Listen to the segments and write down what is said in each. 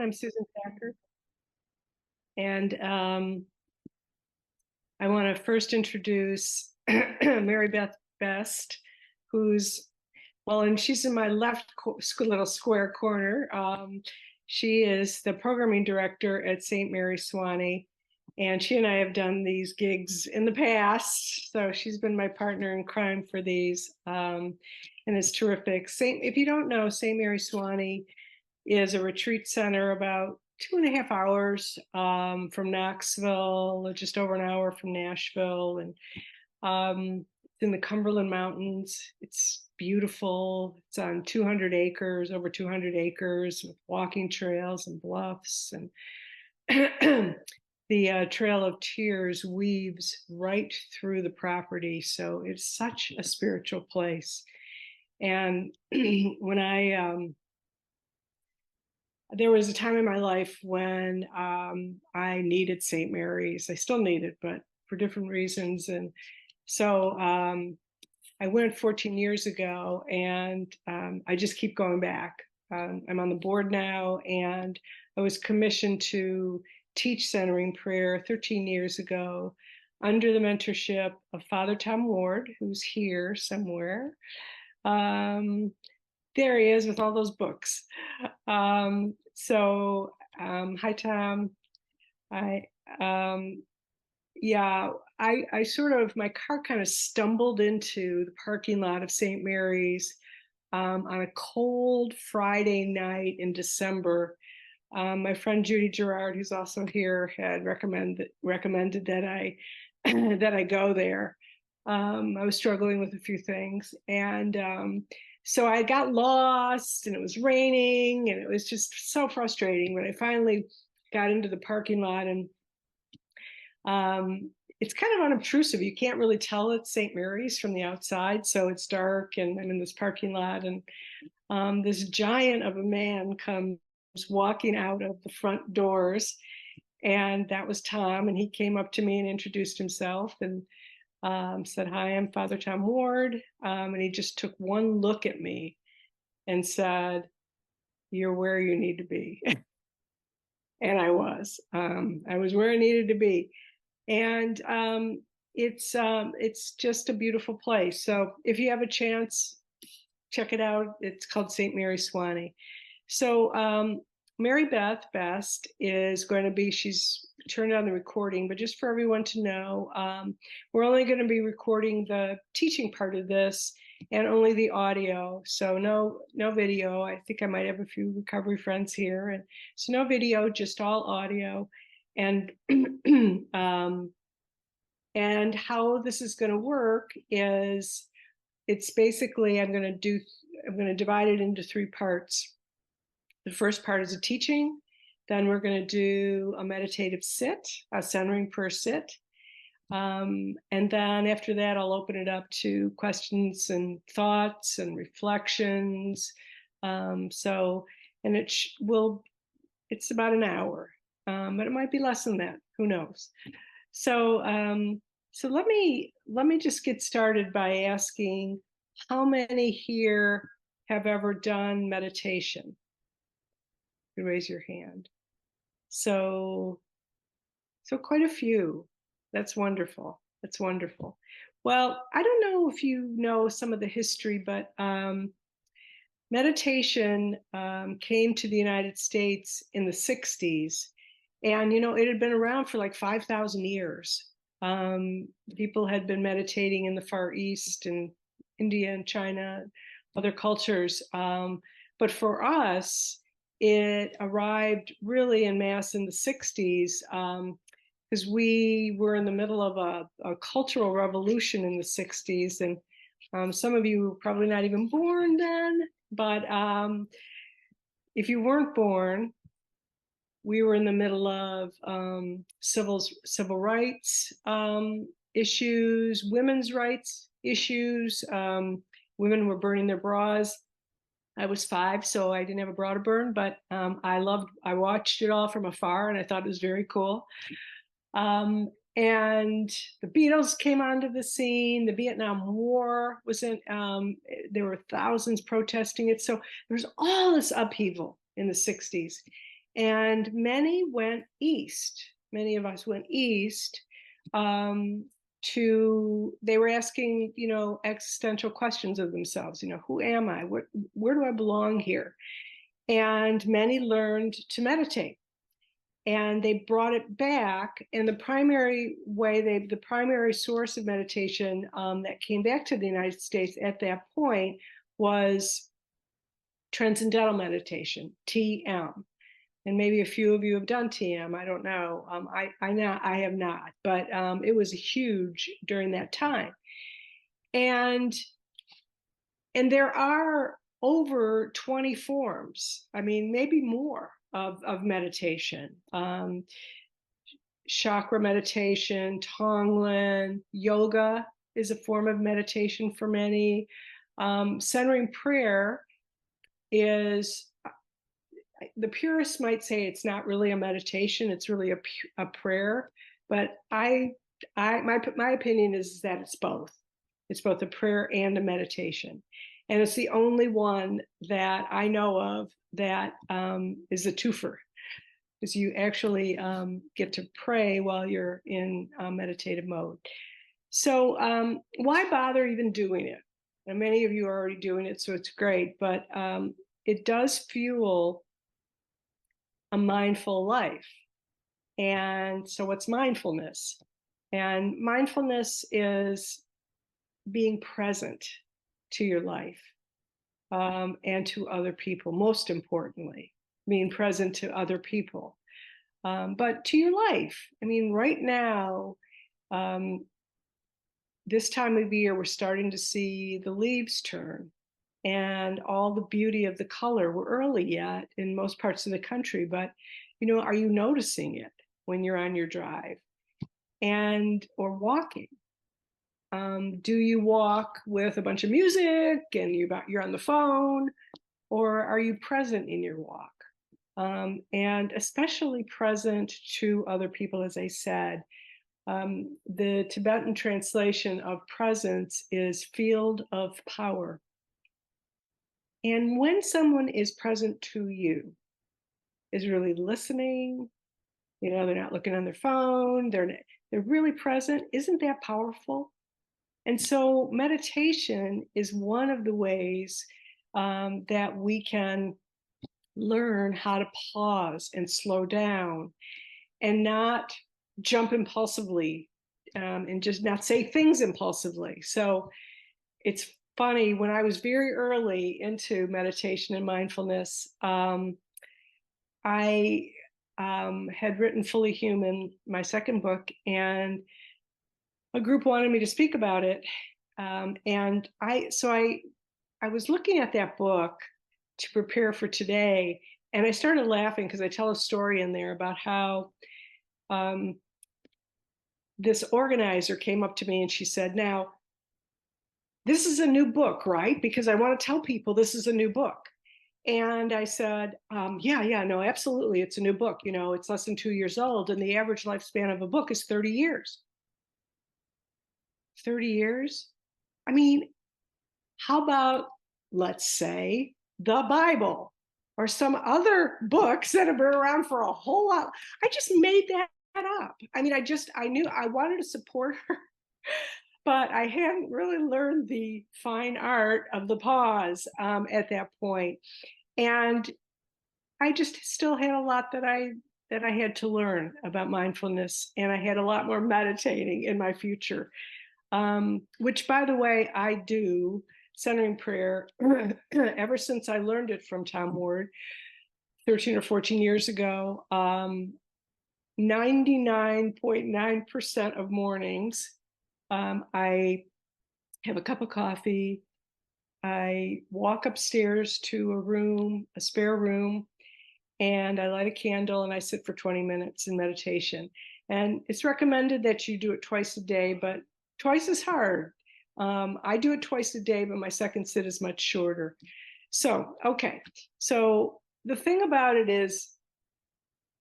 I'm Susan Packard, and I want to first introduce Mary Beth Best, who's, well, and she's in my left little square corner. She is the programming director at St. Mary Swanee, and she and I have done these gigs in the past. So she's been my partner in crime for these, and it's terrific. If you don't know, St. Mary Swanee is a retreat center about 2.5 hours from Knoxville, just over an hour from Nashville, and it's in the Cumberland Mountains. It's beautiful. It's on 200 acres, over 200 acres, with walking trails and bluffs. And the Trail of Tears weaves right through the property. So it's such a spiritual place. And when there was a time in my life when I needed St. Mary's. I still need it, but for different reasons. And so I went 14 years ago, and I just keep going back. I'm on the board now, and I was commissioned to teach centering prayer 13 years ago under the mentorship of Father Tom Ward, who's here somewhere. There he is with all those books. Hi, Tom. I sort of, my car kind of stumbled into the parking lot of St. Mary's on a cold Friday night in December. My friend Judy Gerard, who's also here, had recommended that I that I go there. I was struggling with a few things, and so I got lost, and it was raining, and it was just so frustrating. But I finally got into the parking lot, and it's kind of unobtrusive. You can't really tell it's St. Mary's from the outside, so it's dark, and I'm in this parking lot, and this giant of a man comes walking out of the front doors, and that was Tom, and he came up to me and introduced himself, and said, "Hi, I'm Father Tom Ward." And he just took one look at me and said, "You're where you need to be." And I was where I needed to be. And it's just a beautiful place. So if you have a chance, check it out. It's called St. Mary Swanee. So Mary Beth Best is going to be, she's turned on the recording, but just for everyone to know, we're only going to be recording the teaching part of this and only the audio. So no video. I think I might have a few recovery friends here. And so no video, just all audio. And and how this is going to work is, it's basically, I'm going to divide it into 3 parts. The first part is a teaching. Then we're going to do a meditative sit, a centering prayer sit. And then after that, I'll open it up to questions and thoughts and reflections. And it's about an hour, but it might be less than that. Who knows? So let me just get started by asking, how many here have ever done meditation? You raise your hand. So quite a few. That's wonderful. That's wonderful. Well, I don't know if you know some of the history, but meditation came to the United States in the 60s. And, it had been around for like 5,000 years. People had been meditating in the Far East and India and China, other cultures. But for us, it arrived really en masse in the 60s, because we were in the middle of a cultural revolution in the 60s. And some of you were probably not even born then, but if you weren't born, we were in the middle of civil rights issues, women's rights issues. Women were burning their bras. I was 5, so I didn't have a bra to burn, but I watched it all from afar, and I thought it was very cool. And the Beatles came onto the scene. The Vietnam War was in, there were thousands protesting it. So there was all this upheaval in the 60s. And many went east. Many of us went east um, they were asking, existential questions of themselves. Who am I? Where do I belong here? And many learned to meditate. And they brought it back. And the primary source of meditation that came back to the United States at that point was transcendental meditation, TM. And maybe a few of you have done TM. I don't know. I have not, but it was huge during that time. And there are over 20 forms. I mean, maybe more of meditation. Chakra meditation, Tonglen, yoga is a form of meditation for many. Centering prayer is, the purists might say it's not really a meditation, it's really a prayer. But my opinion is that it's both. It's both a prayer and a meditation. And it's the only one that I know of that is a twofer, because you actually get to pray while you're in meditative mode. So why bother even doing it? And many of you are already doing it, so it's great, but it does fuel a mindful life. And so what's mindfulness? And mindfulness is being present to your life and to other people, most importantly, being present to other people, but to your life. I mean, right now, this time of year, we're starting to see the leaves turn and all the beauty of the color. We're early yet in most parts of the country, but are you noticing it when you're on your drive or walking? Do you walk with a bunch of music and you're on the phone, or are you present in your walk? And especially present to other people, as I said. The Tibetan translation of presence is field of power. And when someone is present to you, is really listening, they're not looking on their phone, they're really present, isn't that powerful? And so meditation is one of the ways that we can learn how to pause and slow down and not jump impulsively and just not say things impulsively. So it's funny, when I was very early into meditation and mindfulness, I had written Fully Human, my second book, and a group wanted me to speak about it. And I was looking at that book to prepare for today, and I started laughing because I tell a story in there about how this organizer came up to me and she said, "Now, this is a new book, right? Because I want to tell people this is a new book." And I said, yeah, no, absolutely. It's a new book. It's less than 2 years old, and the average lifespan of a book is 30 years. 30 years? I mean, how about, let's say, the Bible or some other books that have been around for a whole lot? I just made that up. I mean, I knew I wanted to support her, but I hadn't really learned the fine art of the pause at that point. And I just still had a lot that I had to learn about mindfulness, and I had a lot more meditating in my future, which, by the way, I do centering prayer ever since I learned it from Tom Ward 13 or 14 years ago. 99.9% of mornings, I have a cup of coffee, I walk upstairs to a spare room, and I light a candle and I sit for 20 minutes in meditation. And it's recommended that you do it twice a day, but twice is hard. I do it twice a day, but my second sit is much shorter. So, okay. So the thing about it is,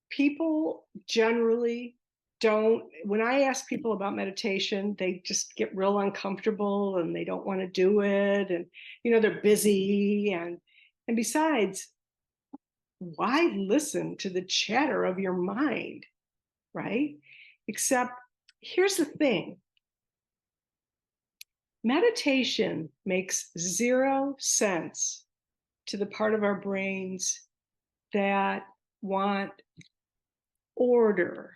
people generally don't, when I ask people about meditation, they just get real uncomfortable and they don't want to do it. And, they're busy. And besides, why listen to the chatter of your mind, right? Except here's the thing. Meditation makes 0 sense to the part of our brains that want order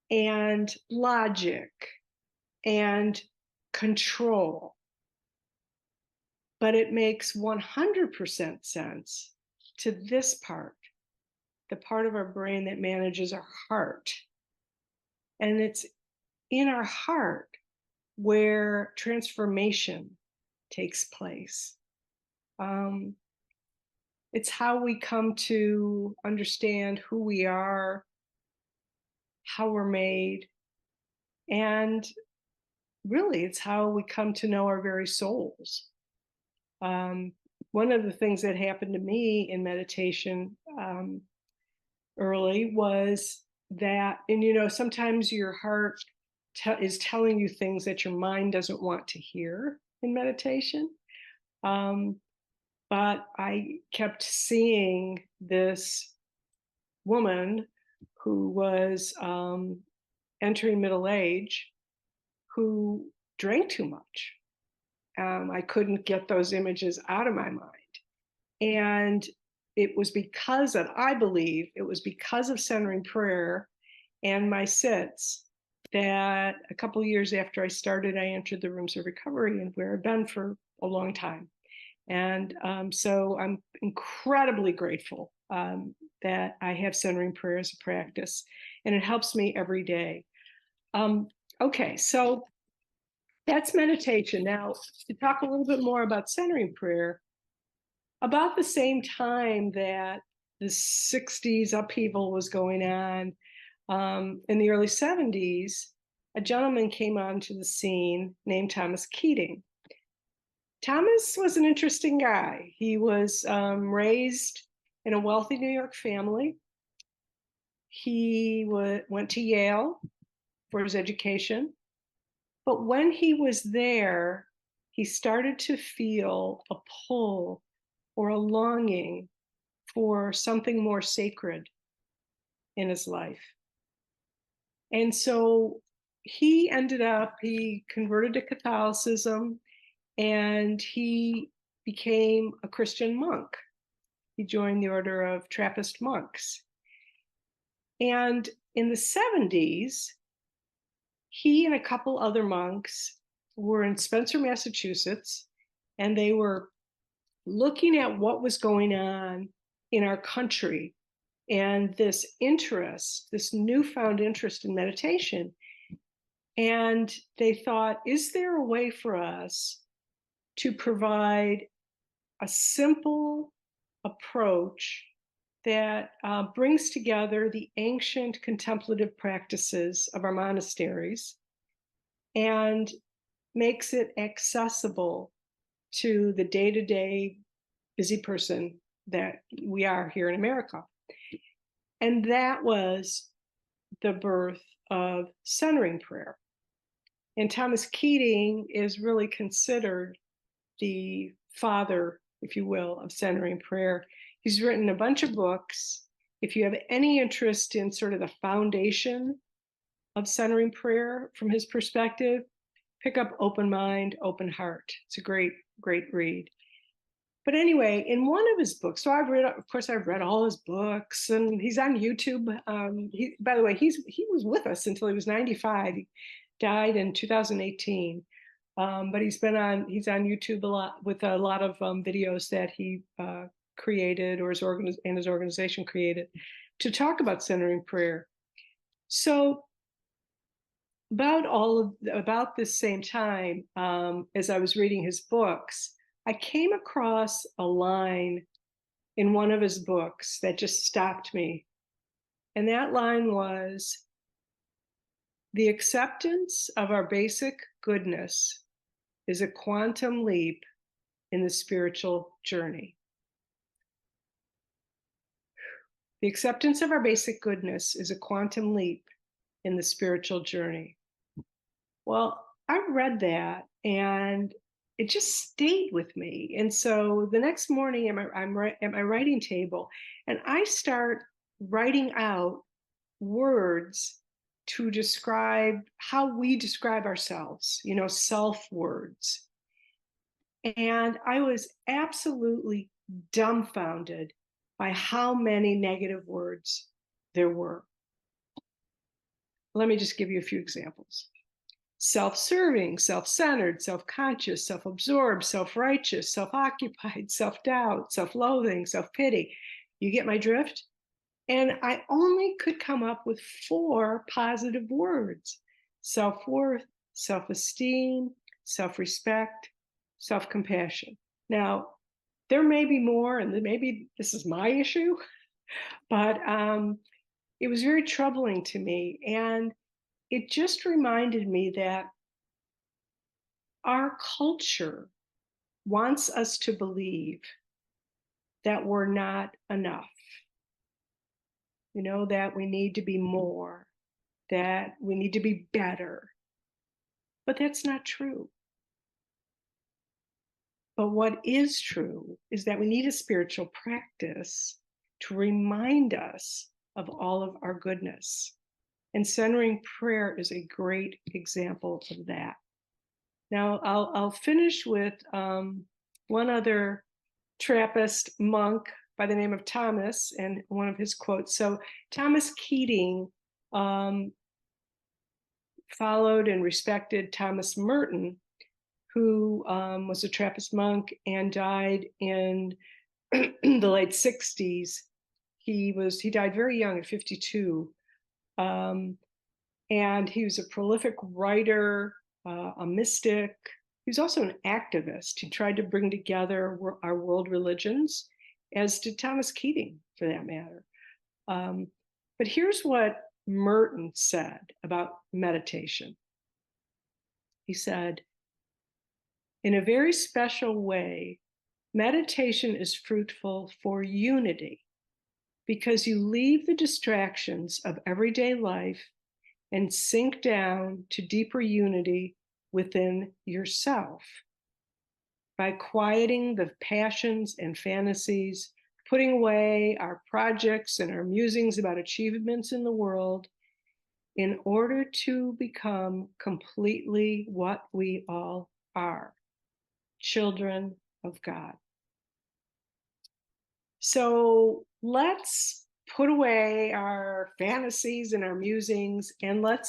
and logic and control. But it makes 100% sense to this part, the part of our brain that manages our heart. And it's in our heart where transformation takes place. It's how we come to understand who we are, how we're made, and really it's how we come to know our very souls. One of the things that happened to me in meditation early was that, and sometimes your heart is telling you things that your mind doesn't want to hear in meditation. But I kept seeing this woman who was entering middle age who drank too much. I couldn't get those images out of my mind. And it was because of, I believe, it was because of centering prayer and my sits that a couple of years after I started, I entered the rooms of recovery, and where I've been for a long time. And so I'm incredibly grateful that I have centering prayer as a practice, and it helps me every day. Okay, so that's meditation. Now, to talk a little bit more about centering prayer, about the same time that the 60s upheaval was going on, in the early 70s, a gentleman came onto the scene named Thomas Keating. Thomas was an interesting guy. He was raised in a wealthy New York family. He went to Yale for his education. But when he was there, he started to feel a pull or a longing for something more sacred in his life. And so he converted to Catholicism, and he became a Christian monk. He joined the order of Trappist monks. And in the 70s, he and a couple other monks were in Spencer, Massachusetts, and they were looking at what was going on in our country and this newfound interest in meditation. And they thought, is there a way for us to provide a simple approach that brings together the ancient contemplative practices of our monasteries and makes it accessible to the day-to-day busy person that we are here in America? And that was the birth of centering prayer. And Thomas Keating is really considered the father, if you will, of centering prayer. He's written a bunch of books. If you have any interest in sort of the foundation of centering prayer from his perspective, pick up Open Mind, Open Heart. It's a great, great read. But anyway, in one of his books, so I've read all his books, and he's on YouTube. By the way, he was with us until he was 95. He died in 2018. But he's on YouTube a lot with a lot of videos that he created, or his organization created, to talk about centering prayer. So about this same time, as I was reading his books, I came across a line in one of his books that just stopped me. And that line was, "The acceptance of our basic goodness is a quantum leap in the spiritual journey." The acceptance of our basic goodness is a quantum leap in the spiritual journey. Well, I read that, and it just stayed with me. And so the next morning, I'm right at my writing table, and I start writing out words to describe how we describe ourselves, self words. And I was absolutely dumbfounded by how many negative words there were. Let me just give you a few examples: self-serving, self-centered, self-conscious, self-absorbed, self-righteous, self-occupied, self-doubt, self-loathing, self-pity. You get my drift? And I only could come up with 4 positive words: self-worth, self-esteem, self-respect, self-compassion. Now, there may be more, and maybe this is my issue, but it was very troubling to me. And it just reminded me that our culture wants us to believe that we're not enough, that we need to be more, that we need to be better. But that's not true. But what is true is that we need a spiritual practice to remind us of all of our goodness. And centering prayer is a great example of that. Now, I'll finish with one other Trappist monk by the name of Thomas and one of his quotes. So Thomas Keating followed and respected Thomas Merton, who was a Trappist monk and died in the late 60s. He died very young at 52. And he was a prolific writer, a mystic. He was also an activist. He tried to bring together our world religions, as did Thomas Keating, for that matter. But here's what Merton said about meditation. He said, "In a very special way, meditation is fruitful for unity because you leave the distractions of everyday life and sink down to deeper unity within yourself. By quieting the passions and fantasies, putting away our projects and our musings about achievements in the world, in order to become completely what we all are, children of God." So let's put away our fantasies and our musings, and let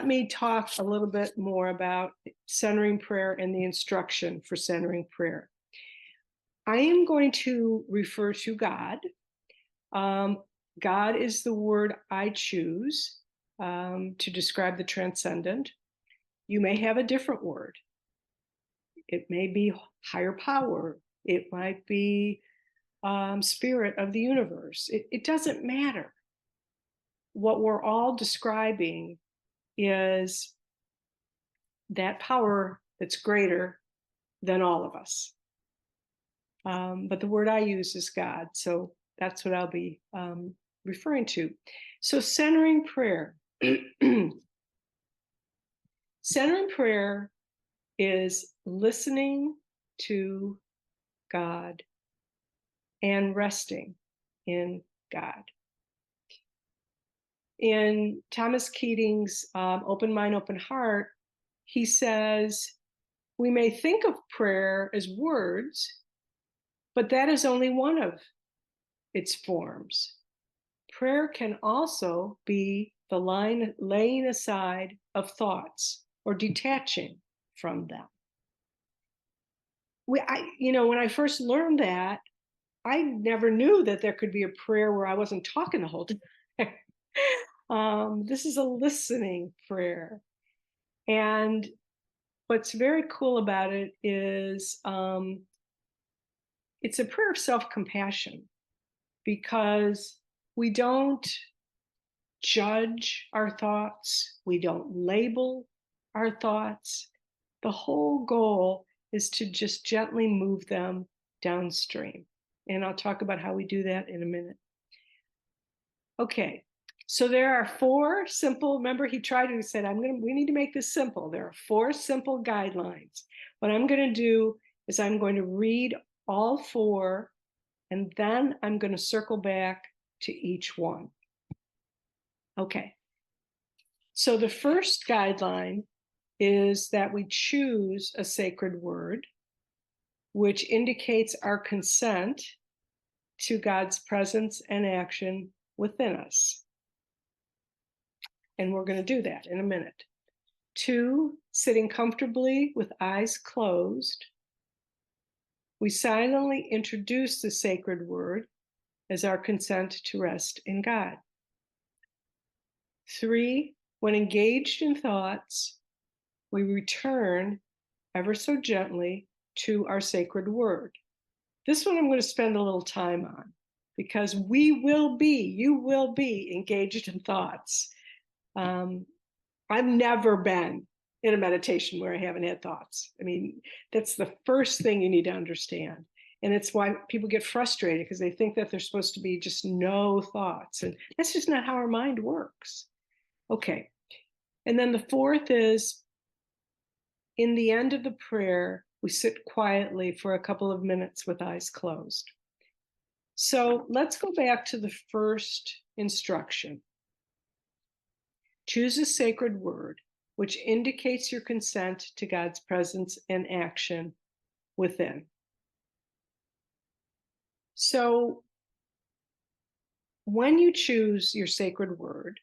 me talk a little bit more about centering prayer and the instruction for centering prayer. I am going to refer to God. God is the word I choose to describe the transcendent. You may have a different word. It may be higher power. It might be spirit of the universe. It doesn't matter. What we're all describing is that power that's greater than all of us. But the word I use is God. So that's what I'll be referring to. So centering prayer. Centering prayer is listening to God and resting in God. In Thomas Keating's Open Mind, Open Heart, he says, we may think of prayer as words, but that is only one of its forms. Prayer can also be the laying aside of thoughts or detaching from them. When I first learned that, I never knew that there could be a prayer where I wasn't talking the whole time. This is a listening prayer. And what's very cool about it is it's a prayer of self-compassion, because we don't judge our thoughts. We don't label our thoughts. The whole goal is to just gently move them downstream. And I'll talk about how we do that in a minute. Okay, So there are four simple, remember he tried to, he said, we need to make this simple. There are four simple guidelines. What I'm going to do is I'm going to read all four, and then I'm going to circle back to each one. Okay. So the first guideline is that we choose a sacred word, which indicates our consent to God's presence and action within us. And we're going to do that in a minute. 2, sitting comfortably with eyes closed. We silently introduce the sacred word as our consent to rest in God. 3, when engaged in thoughts, we return ever so gently to our sacred word. This one I'm going to spend a little time on because you will be engaged in thoughts. I've never been in a meditation where I haven't had thoughts. I mean, that's the first thing you need to understand. And it's why people get frustrated because they think that they're supposed to be just no thoughts. And that's just not how our mind works. Okay. And then the fourth is in the end of the prayer, we sit quietly for a couple of minutes with eyes closed. So let's go back to the first instruction. Choose a sacred word which indicates your consent to God's presence and action within. So when you choose your sacred word,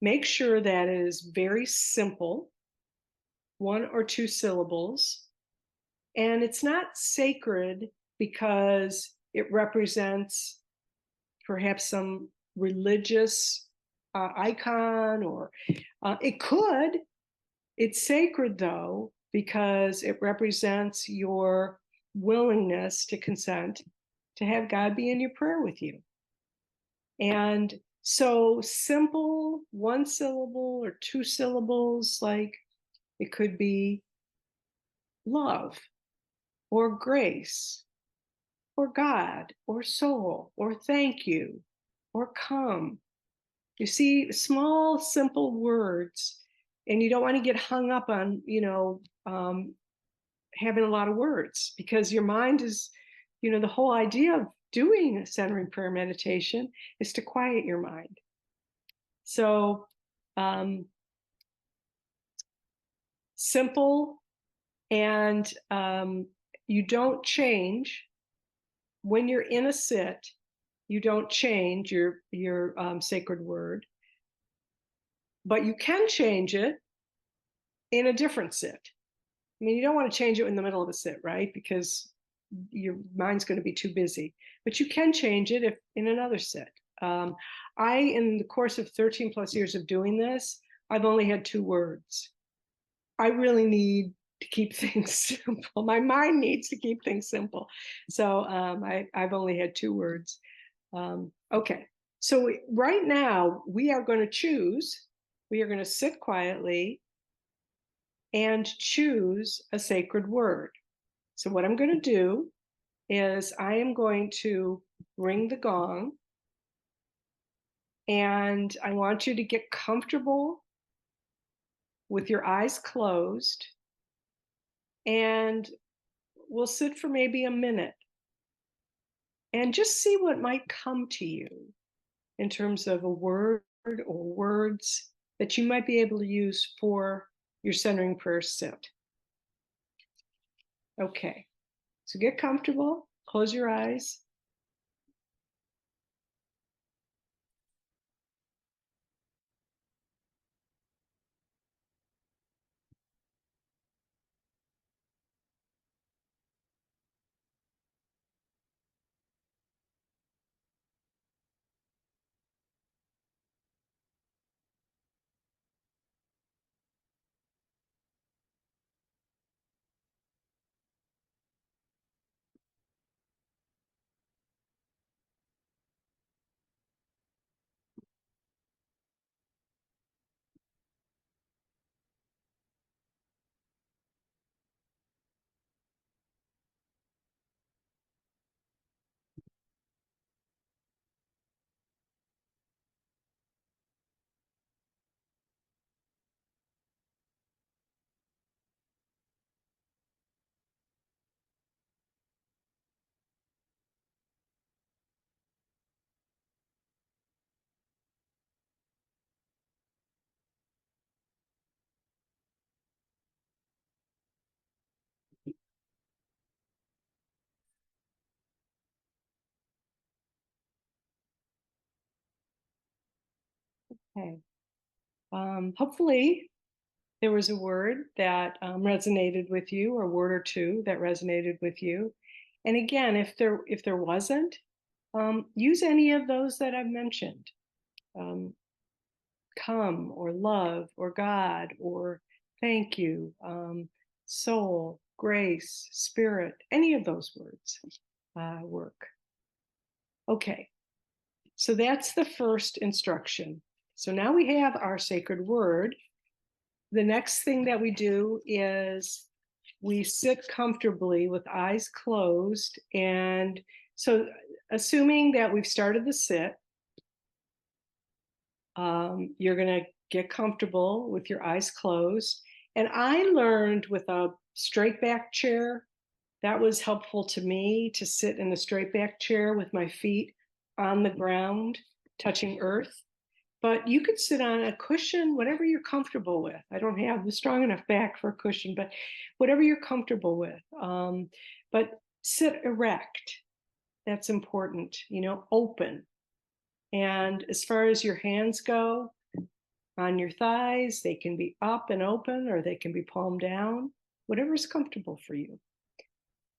make sure that it is very simple, 1 or 2 syllables, and it's not sacred because it represents perhaps some religious icon, or it could. It's sacred, though, because it represents your willingness to consent to have God be in your prayer with you. And so simple, 1 syllable or 2 syllables, like it could be love or grace or God or soul or thank you or come. You see, small, simple words, and you don't want to get hung up on, having a lot of words, because your mind is, the whole idea of doing a centering prayer meditation is to quiet your mind. So, simple, and you don't change when you're in a sit. You don't change your sacred word, but you can change it in a different sit. I mean, you don't want to change it in the middle of a sit, right? Because your mind's going to be too busy. But you can change it if in another sit. In the course of 13 plus years of doing this, I've only had 2 words. I really need to keep things simple. My mind needs to keep things simple. So I've only had 2 words. Okay. So right now we are going to choose, we are going to sit quietly and choose a sacred word. So what I'm going to do is I am going to ring the gong, and I want you to get comfortable with your eyes closed, and we'll sit for maybe a minute and just see what might come to you in terms of a word or words that you might be able to use for your centering prayer sit. Okay, so get comfortable, close your eyes. Okay. Hopefully there was a word that resonated with you, or a word or two that resonated with you. And again, if there wasn't, use any of those that I've mentioned. Um, come, or love, or God, or thank you, soul, grace, spirit, any of those words work. Okay, so that's the first instruction. So now we have our sacred word. The next thing that we do is we sit comfortably with eyes closed. And so, assuming that we've started the sit, you're going to get comfortable with your eyes closed. And I learned with a straight back chair, that was helpful to me, to sit in a straight back chair with my feet on the ground, touching earth. But you could sit on a cushion, whatever you're comfortable with. I don't have the strong enough back for a cushion, but whatever you're comfortable with. But sit erect. That's important, open. And as far as your hands go, on your thighs, they can be up and open, or they can be palm down, whatever's comfortable for you.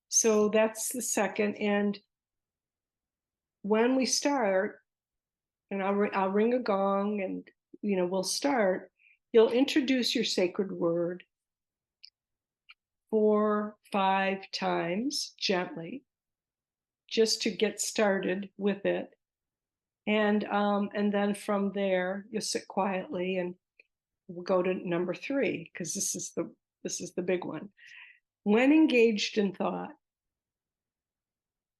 So that's the second. And when we start, and I'll ring a gong, and we'll start. You'll introduce your sacred word 4, 5 times gently, just to get started with it. And then from there, you'll sit quietly, and we'll go to number 3, because this is the big one. When engaged in thought,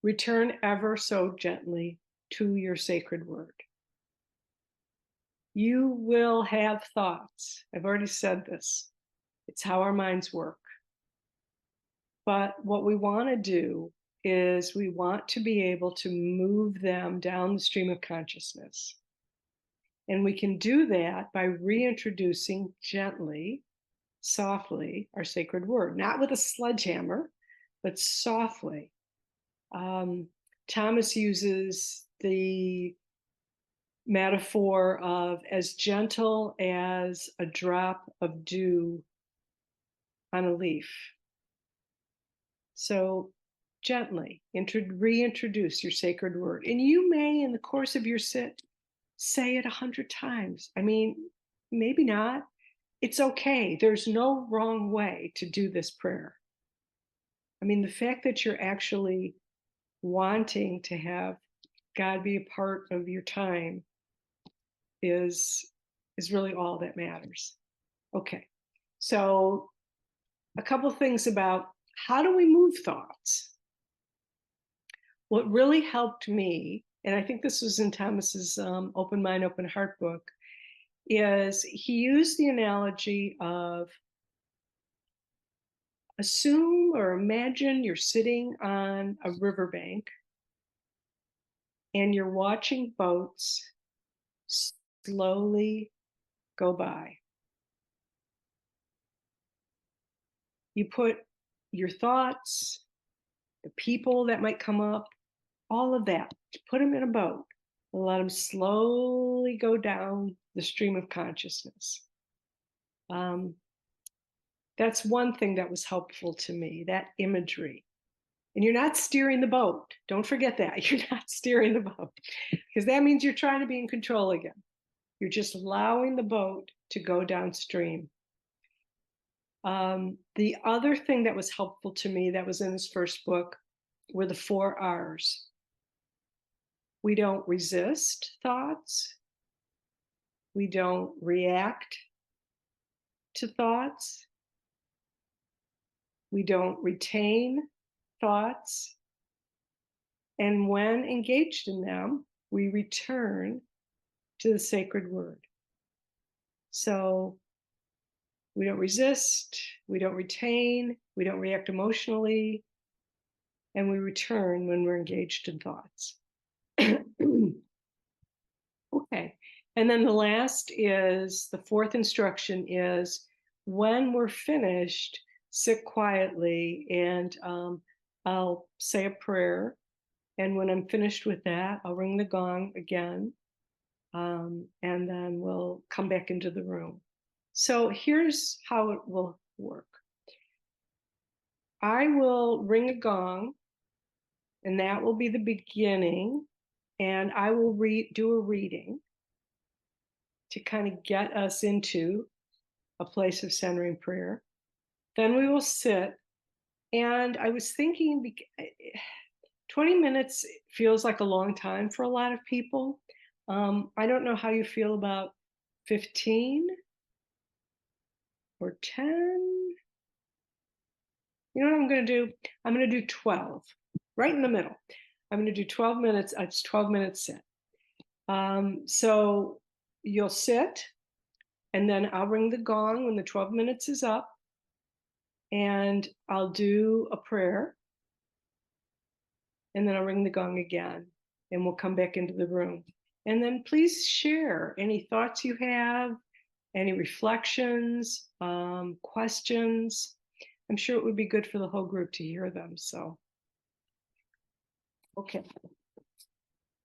return ever so gently to your sacred word. You will have thoughts. I've already said this. It's how our minds work. But what we want to do is we want to be able to move them down the stream of consciousness. And we can do that by reintroducing gently, softly, our sacred word, not with a sledgehammer, but softly. Thomas uses the metaphor of as gentle as a drop of dew on a leaf. So gently reintroduce your sacred word. And you may, in the course of your sit, say it 100 times. I mean, maybe not. It's okay. There's no wrong way to do this prayer. I mean, the fact that you're actually wanting to have God be a part of your time is really all that matters. Okay, so a couple of things about how do we move thoughts. What really helped me, and I think this was in Thomas's Open Mind, Open Heart book, is he used the analogy of assume or imagine you're sitting on a riverbank and you're watching boats slowly go by. You put your thoughts, the people that might come up, all of that, put them in a boat and let them slowly go down the stream of consciousness. That's one thing that was helpful to me, that imagery. And you're not steering the boat. Don't forget that. You're not steering the boat, because that means you're trying to be in control again. You're just allowing the boat to go downstream. The other thing that was helpful to me that was in his first book were the 4 R's. We don't resist thoughts. We don't react to thoughts. We don't retain thoughts. And when engaged in them, we return to the sacred word. So we don't resist, we don't retain, we don't react emotionally, and we return when we're engaged in thoughts. Okay. And then the last is, the 4th instruction is, when we're finished, sit quietly, and I'll say a prayer. And when I'm finished with that, I'll ring the gong again. and then we'll come back into the room. So here's how it will work. I will ring a gong, and that will be the beginning, and I will do a reading to kind of get us into a place of centering prayer. Then we will sit, and I was thinking 20 minutes feels like a long time for a lot of people. I don't know how you feel about 15 or 10. You know what I'm going to do? I'm going to do 12, right in the middle. I'm going to do 12 minutes. It's 12 minutes sit. So you'll sit, and then I'll ring the gong when the 12 minutes is up, and I'll do a prayer, and then I'll ring the gong again, and we'll come back into the room. And then please share any thoughts you have, any reflections, questions. I'm sure it would be good for the whole group to hear them. So, okay.